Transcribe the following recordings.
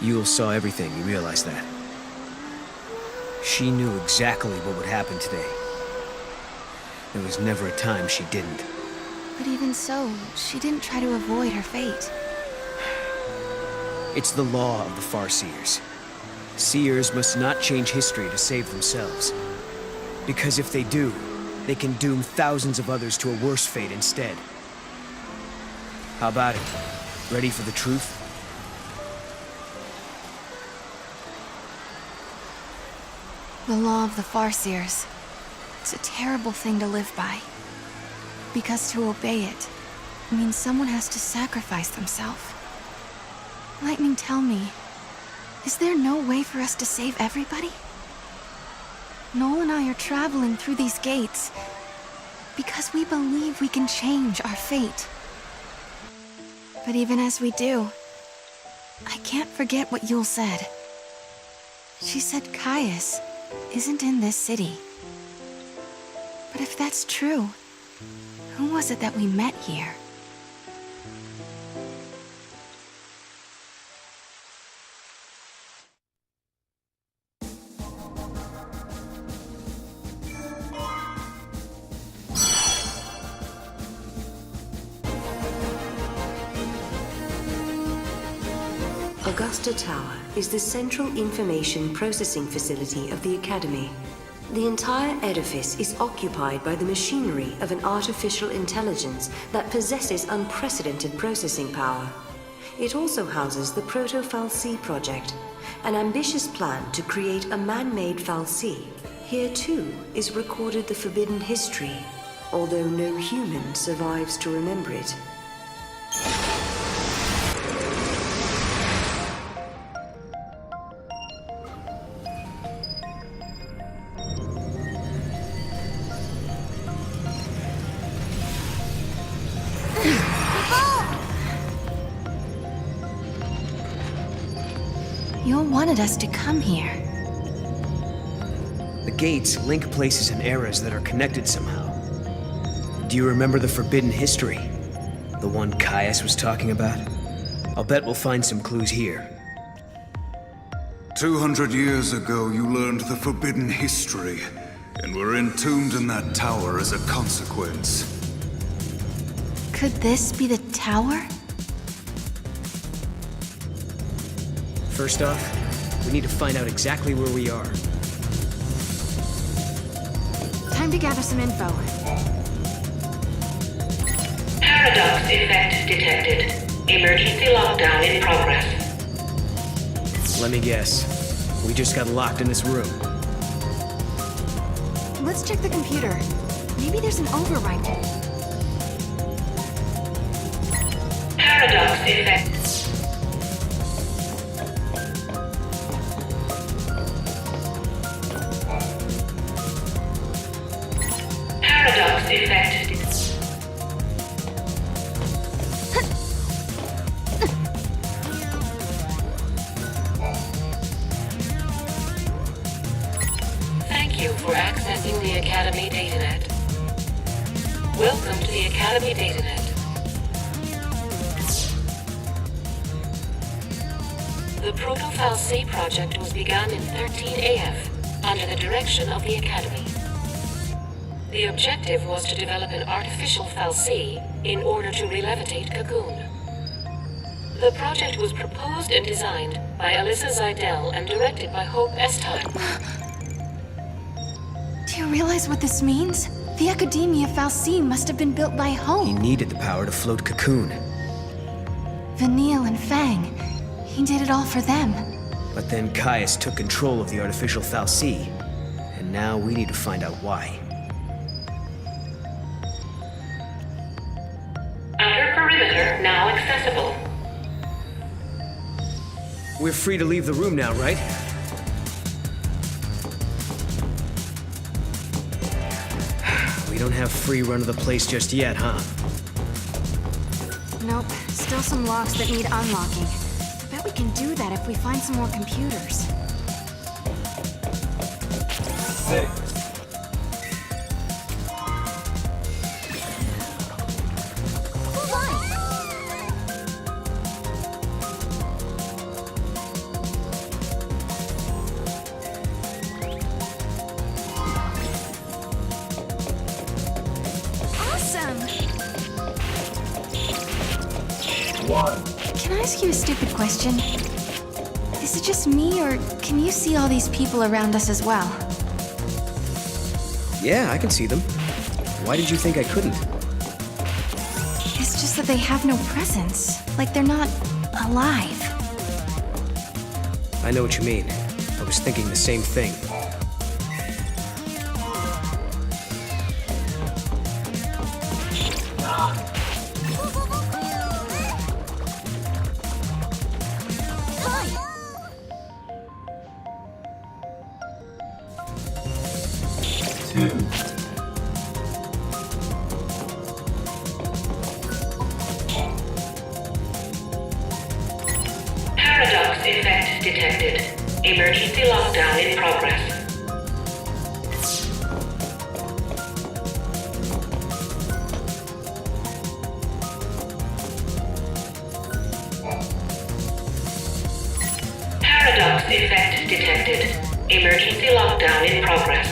Yule saw everything, you realize that? She knew exactly what would happen today. There was never a time she didn't. But even so, she didn't try to avoid her fate. It's the law of the Farseers. Seers must not change history to save themselves. Because if they do, they can doom thousands of others to a worse fate instead. How about it? Ready for the truth? The law of the Farseers. It's a terrible thing to live by. Because to obey it means someone has to sacrifice themselves. Lightning, tell me, is there no way for us to save everybody? Noel and I are traveling through these gates because we believe we can change our fate. But even as we do, I can't forget what Yule said. She said Caius isn't in this city. But if that's true, who was it that we met here? Augusta Tower is the central information processing facility of the Academy. The entire edifice is occupied by the machinery of an artificial intelligence that possesses unprecedented processing power. It also houses the Proto-Fal'Cie project, an ambitious plan to create a man-made Fal'Cie. Here too is recorded the forbidden history, although no human survives to remember it. Yule wanted us to come here. The gates link places and eras that are connected somehow. Do you remember the forbidden history? The one Caius was talking about? I'll bet we'll find some clues here. 200 years ago, you learned the forbidden history, and were entombed in that tower as a consequence. Could this be the tower? First off, we need to find out exactly where we are. Time to gather some info. Paradox effect detected. Emergency lockdown in progress. Let me guess. We just got locked in this room. Let's check the computer. Maybe there's an override. Paradox effect. Paradox effect. Thank you for accessing the Academy Datanet. Welcome to the Academy Datanet. The Proto-Fal'Cie project was begun in 13AF under the direction of the Academy. The objective was to develop an artificial Fal'Cie in order to re-levitate Cocoon. The project was proposed and designed by Alyssa Zidell and directed by Hope Estime. Do you realize what this means? The Academia Fal'Cie must have been built by He Hope. needed the power to float Cocoon. Vanille and Fang. He did it all for them. But then Caius took control of the artificial Fal'Cie. And now we need to find out why. Outer perimeter now accessible. We're free to leave the room now, right? We don't have free run of the place just yet, huh? Nope, still some locks that need unlocking. I bet we can do that if we find some more computers. 6. awesome! Can I ask you a stupid question? Is it just me, or can you see all these people around us as well? Yeah, I can see them. Why did you think I couldn't? It's just that they have no presence. Like they're not alive. I know what you mean. I was thinking the same thing. Paradox effect detected. Emergency lockdown in progress. Paradox effect detected. Emergency lockdown in progress.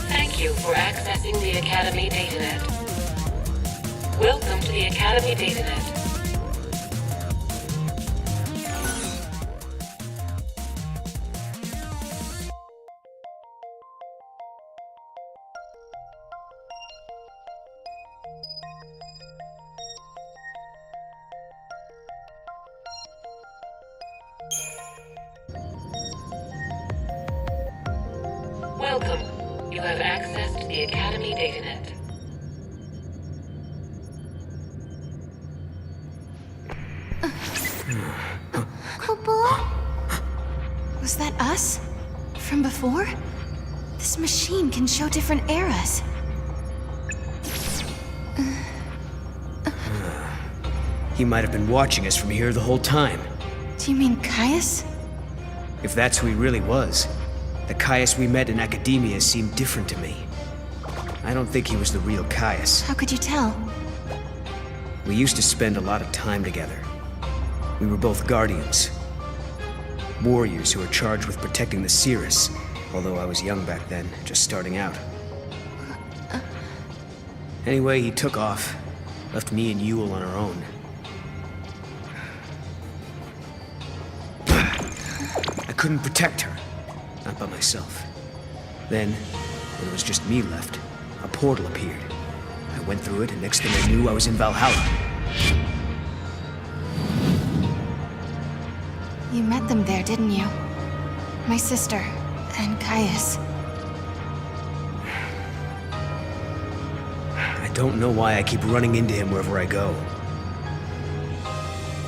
Thank you for accessing the Academy datanet. Welcome to the Academy datanet. Welcome. You have accessed the Academy datanet. Was that us? From before? This machine can show different eras. He might have been watching us from here the whole time. Do you mean Caius? If that's who he really was, the Caius we met in Academia seemed different to me. I don't think he was the real Caius. How could you tell? We used to spend a lot of time together. We were both guardians. Warriors who were charged with protecting the Cirrus, although I was young back then, just starting out. Anyway, he took off, left me and Yule on our own. I couldn't protect her, not by myself. Then, when it was just me left, a portal appeared. I went through it, and next thing I knew, I was in Valhalla. You met them there, didn't you? My sister, and Caius. I don't know why I keep running into him wherever I go.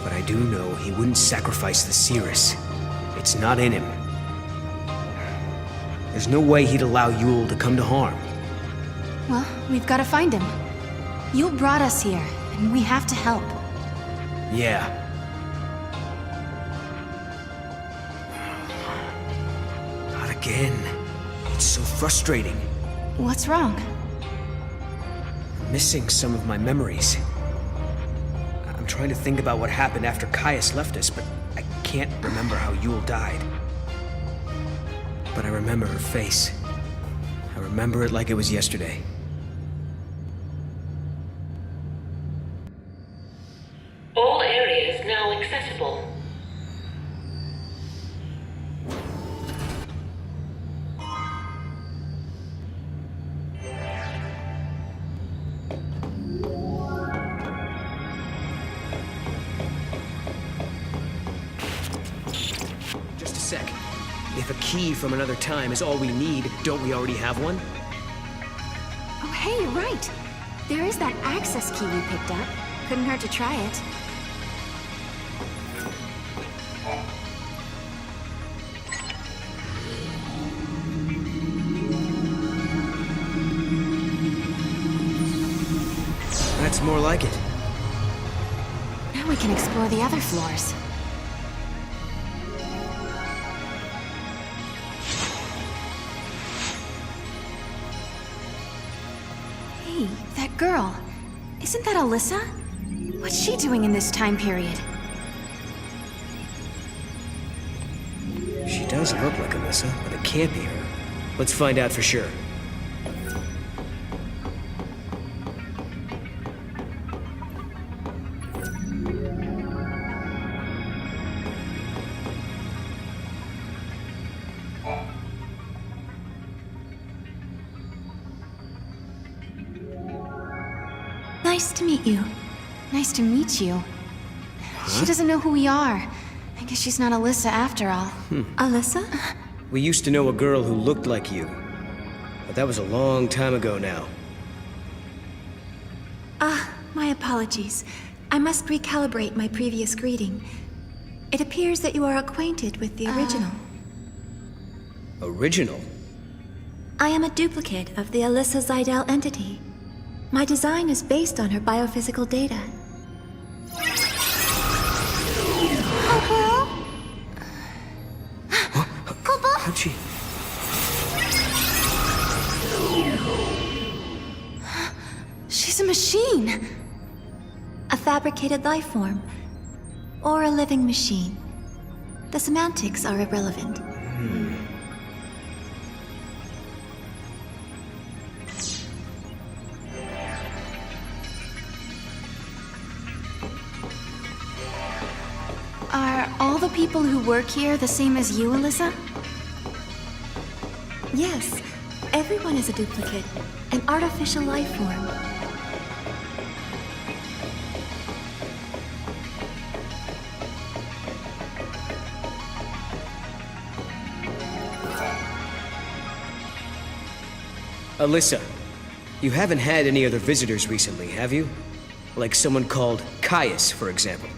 But I do know he wouldn't sacrifice the Cirrus. It's not in him. There's no way he'd allow Yule to come to harm. Well, we've got to find him. Yule brought us here, and we have to help. Yeah. Not again. It's so frustrating. What's wrong? I'm missing some of my memories. I'm trying to think about what happened after Caius left us, but I can't remember how Yule died. But I remember her face. I remember it like it was yesterday. All areas now accessible. Just a sec. If a key from another time is all we need, don't we already have one? Oh, hey, you're right. There is that access key we picked up. Couldn't hurt to try it. That's more like it. Now we can explore the other floors. Hey, that girl. Isn't that Alyssa? What's she doing in this time period? She does look like Alyssa, but it can't be her. Let's find out for sure. Nice to meet you. Nice to meet you. She doesn't know who we are. I guess she's not Alyssa after all. Alyssa? We used to know a girl who looked like you. But that was a long time ago now. My apologies. I must recalibrate my previous greeting. It appears that you are acquainted with the original. Original? I am a duplicate of the Alyssa Zidell entity. My design is based on her biophysical data. How'd she... She's a machine! A fabricated life form. Or a living machine. The semantics are irrelevant. Are all the people who work here the same as you, Alyssa? Yes. Everyone is a duplicate. An artificial life form. Alyssa, you haven't had any other visitors recently, have you? Like someone called Caius, for example.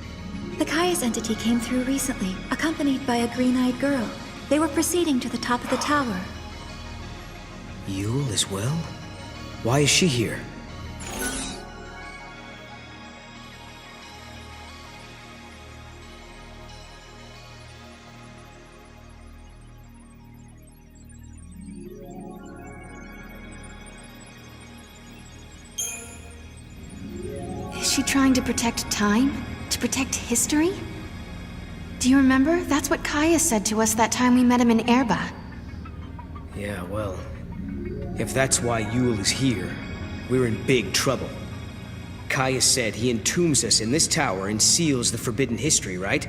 The Caius entity came through recently, accompanied by a green-eyed girl. They were proceeding to the top of the tower. Yule as well? Why is she here? Is she trying to protect time? To protect history? Do you remember? That's what Caius said to us that time we met him in Erba. Yeah, well... if that's why Yule is here, we're in big trouble. Caius said he entombs us in this tower and seals the forbidden history, right?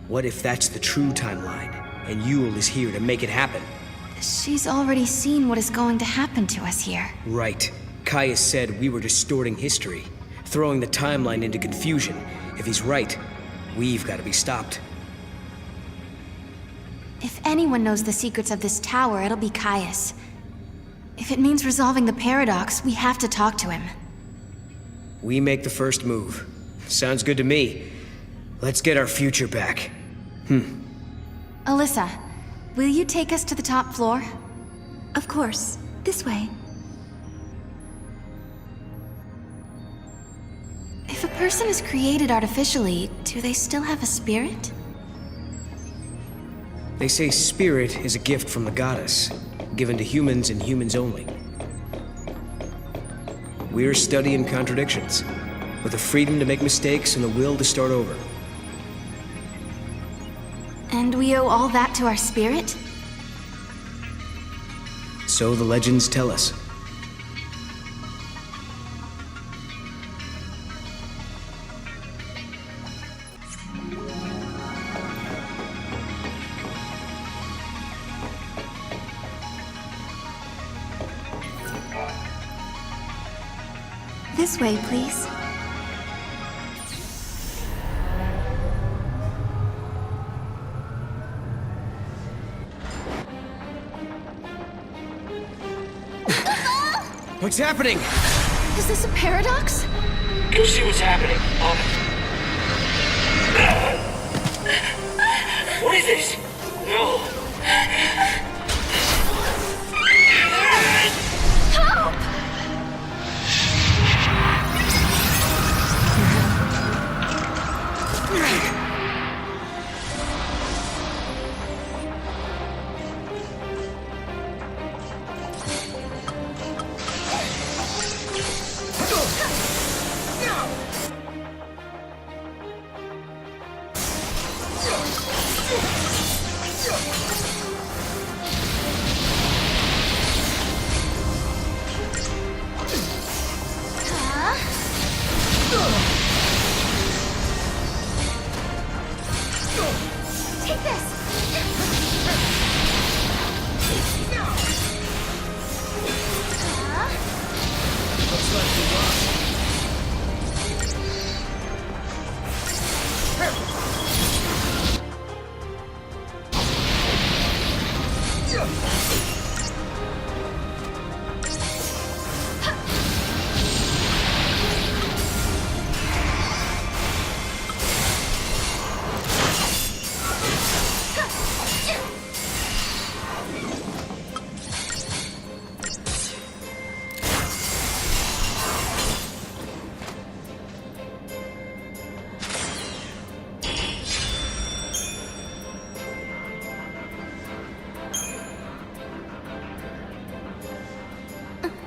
What if that's the true timeline, and Yule is here to make it happen? She's already seen what is going to happen to us here. Right. Caius said we were distorting history, throwing the timeline into confusion. If he's right, we've got to be stopped. If anyone knows the secrets of this tower, it'll be Caius. If it means resolving the paradox, we have to talk to him. We make the first move. Sounds good to me. Let's get our future back. Alyssa, will you take us to the top floor? Of course. This way. If a person is created artificially, do they still have a spirit? They say spirit is a gift from the goddess, given to humans and humans only. We're studying contradictions, with the freedom to make mistakes and the will to start over. And we owe all that to our spirit? So the legends tell us. This way, please. What's happening? Is this a paradox? Go see what's happening. What is this? No. Help!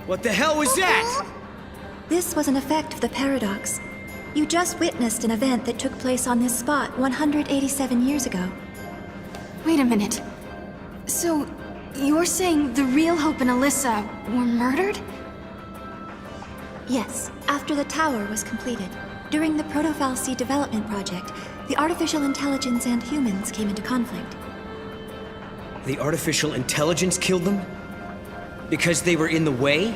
What the hell was that? This was an effect of the paradox. You just witnessed an event that took place on this spot 187 years ago. Wait a minute. So, you're saying the real Hope and Alyssa were murdered? Yes, after the tower was completed. During the Proto-Fal'C development project, the artificial intelligence and humans came into conflict. The artificial intelligence killed them? Because they were in the way?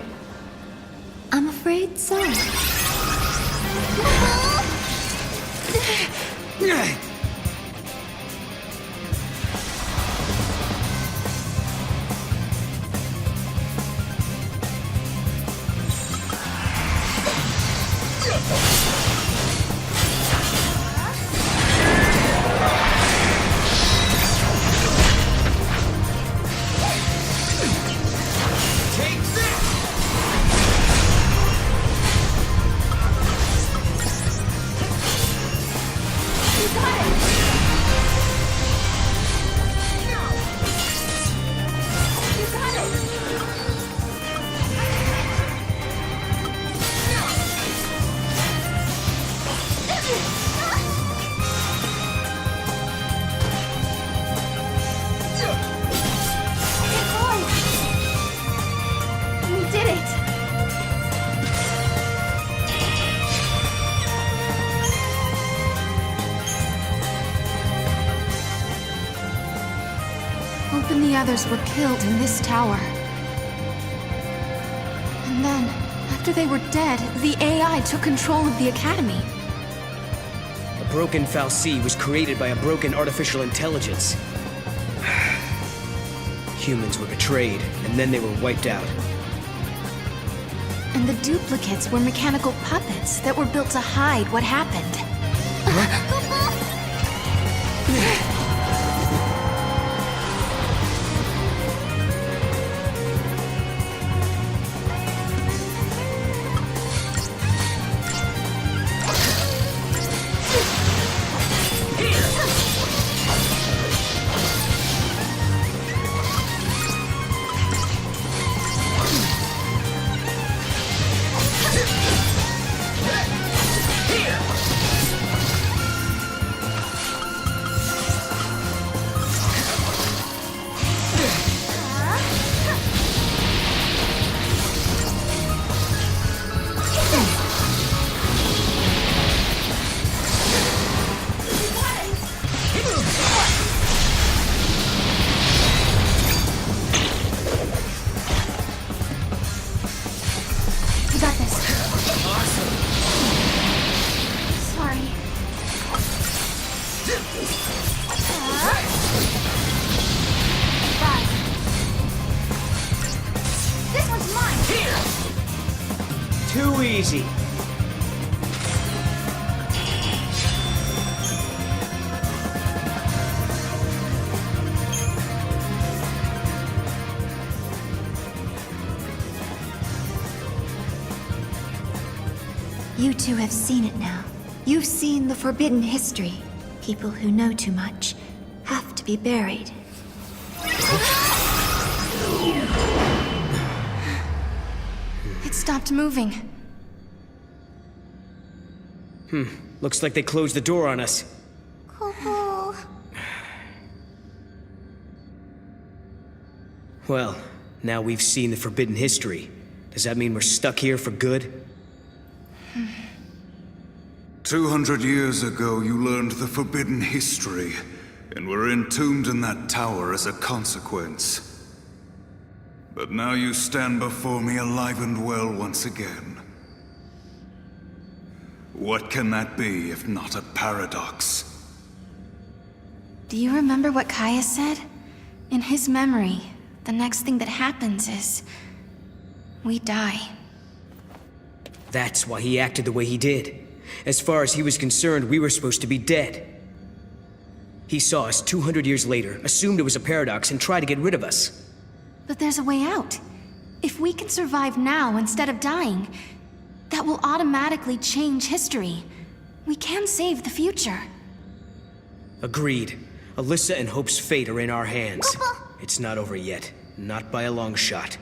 I'm afraid so. Hope and the others were killed in this tower. And then, after they were dead, the AI took control of the Academy. A broken Fal'C was created by a broken artificial intelligence. Humans were betrayed, and then they were wiped out. And the duplicates were mechanical puppets that were built to hide what happened. Too easy. You two have seen it now. You've seen the forbidden history. People who know too much have to be buried. It stopped moving. Looks like they closed the door on us. Well, now we've seen the forbidden history. Does that mean we're stuck here for good? 200 years ago, you learned the forbidden history, and were entombed in that tower as a consequence. But now you stand before me alive and well once again. What can that be if not a paradox? Do you remember what Kaya said? In his memory, the next thing that happens is... we die. That's why he acted the way he did. As far as he was concerned, we were supposed to be dead. He saw us 200 years later, assumed it was a paradox, and tried to get rid of us. But there's a way out. If we can survive now instead of dying, that will automatically change history. We can save the future. Agreed. Alyssa and Hope's fate are in our hands. It's not over yet. Not by a long shot.